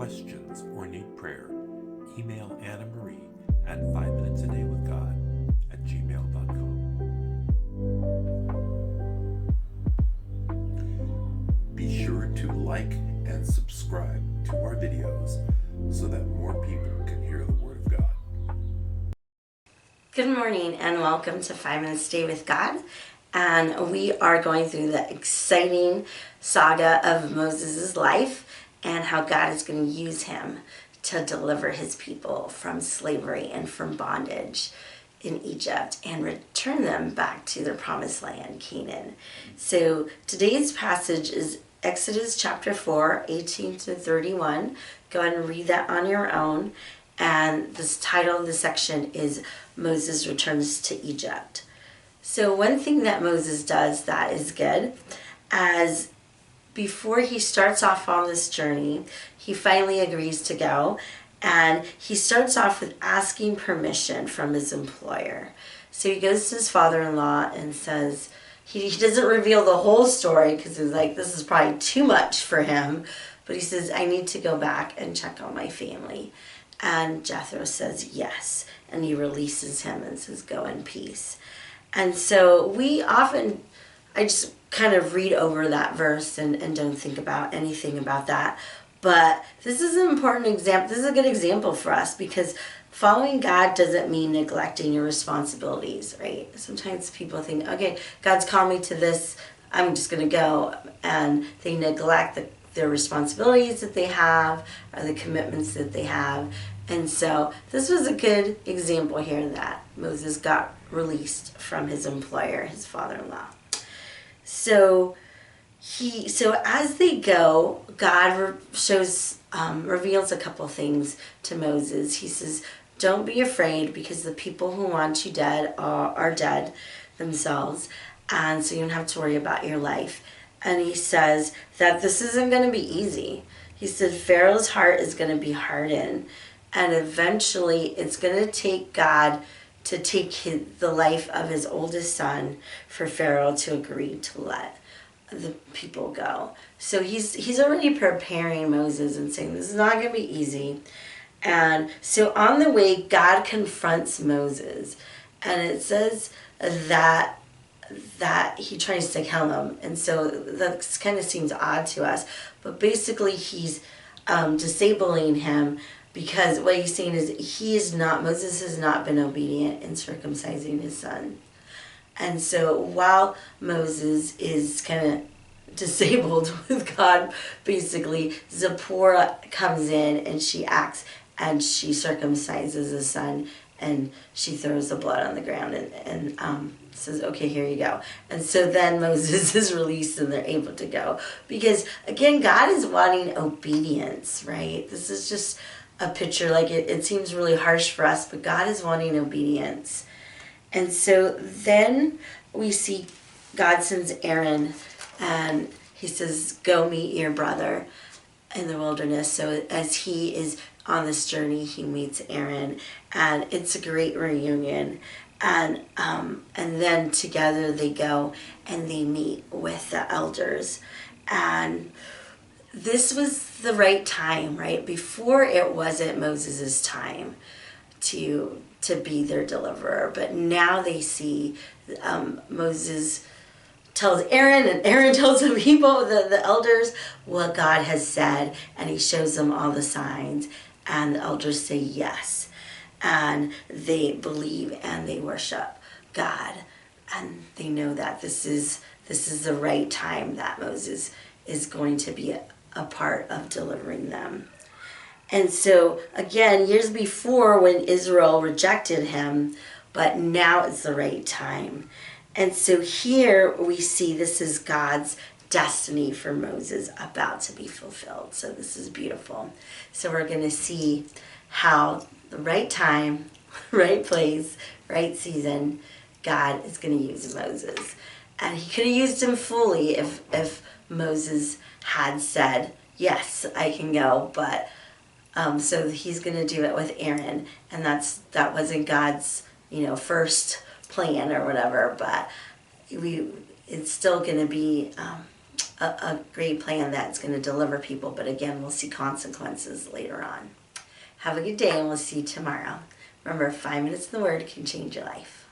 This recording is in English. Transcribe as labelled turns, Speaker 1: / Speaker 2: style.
Speaker 1: questions, or need prayer, email Annamarie at 5minutesadaywithgod at gmail.com. Be sure to like and subscribe to our videos so that more people can hear the Word of God.
Speaker 2: Good morning and welcome to 5 Minutes a Day with God. And we are going through the exciting saga of Moses' life and how God is going to use him to deliver his people from slavery and from bondage in Egypt and return them back to their promised land, Canaan. So today's passage is Exodus chapter 4, 18 to 31. Go ahead and read that on your own. And the title of the section is Moses Returns to Egypt. So one thing that Moses does that is good, as before he starts off on this journey, he finally agrees to go, and he starts off with asking permission from his employer. So he goes to his father-in-law and says, he doesn't reveal the whole story because he's like, this is probably too much for him, but he says, I need to go back and check on my family. And Jethro says yes, and he releases him and says, go in peace. And so I just kind of read over that verse and don't think about anything about that. But this is an important example. This is a good example for us because following God doesn't mean neglecting your responsibilities, right? Sometimes people think, okay, God's called me to this, I'm just going to go. And they neglect their responsibilities that they have or the commitments that they have. And so this was a good example here that Moses got released from his employer, his father-in-law. So as they go, God reveals a couple things to Moses. He says, don't be afraid because the people who want you dead are dead themselves. And so you don't have to worry about your life. And he says that this isn't going to be easy. He said Pharaoh's heart is going to be hardened. And eventually it's going to take God to take the life of his oldest son for Pharaoh to agree to let the people go. So he's already preparing Moses and saying this is not going to be easy. And so on the way, God confronts Moses. And it says that he tries to kill him. And so that kind of seems odd to us. But basically he's disabling him because what he's saying is Moses has not been obedient in circumcising his son. And so while Moses is kind of disabled with God, basically, Zipporah comes in and she acts and she circumcises his son and she throws the blood on the ground and says, okay, here you go. And so then Moses is released and they're able to go. Because, again, God is wanting obedience, right? This is just a picture, like it seems really harsh for us, but God is wanting obedience. And so then we see God sends Aaron and he says, go meet your brother in the wilderness. So as he is on this journey, he meets Aaron and it's a great reunion. And then together they go and they meet with the elders. And this was the right time, right? Before it wasn't Moses' time to be their deliverer. But now they see Moses tells Aaron and Aaron tells the people, the elders, what God has said. And he shows them all the signs. And the elders say yes. And they believe and they worship God. And they know that this is the right time that Moses is going to be a part of delivering them. And so, again, years before when Israel rejected him, but now it's the right time. And so here we see this is God's destiny for Moses about to be fulfilled. So this is beautiful. So we're going to see how the right time, right place, right season, God is going to use Moses. And he could have used him fully if Moses had said, yes, I can go, but so he's going to do it with Aaron, and that wasn't God's first plan or whatever, but it's still going to be a great plan that's going to deliver people, but again, we'll see consequences later on. Have a good day, and we'll see you tomorrow. Remember, 5 minutes in the Word can change your life.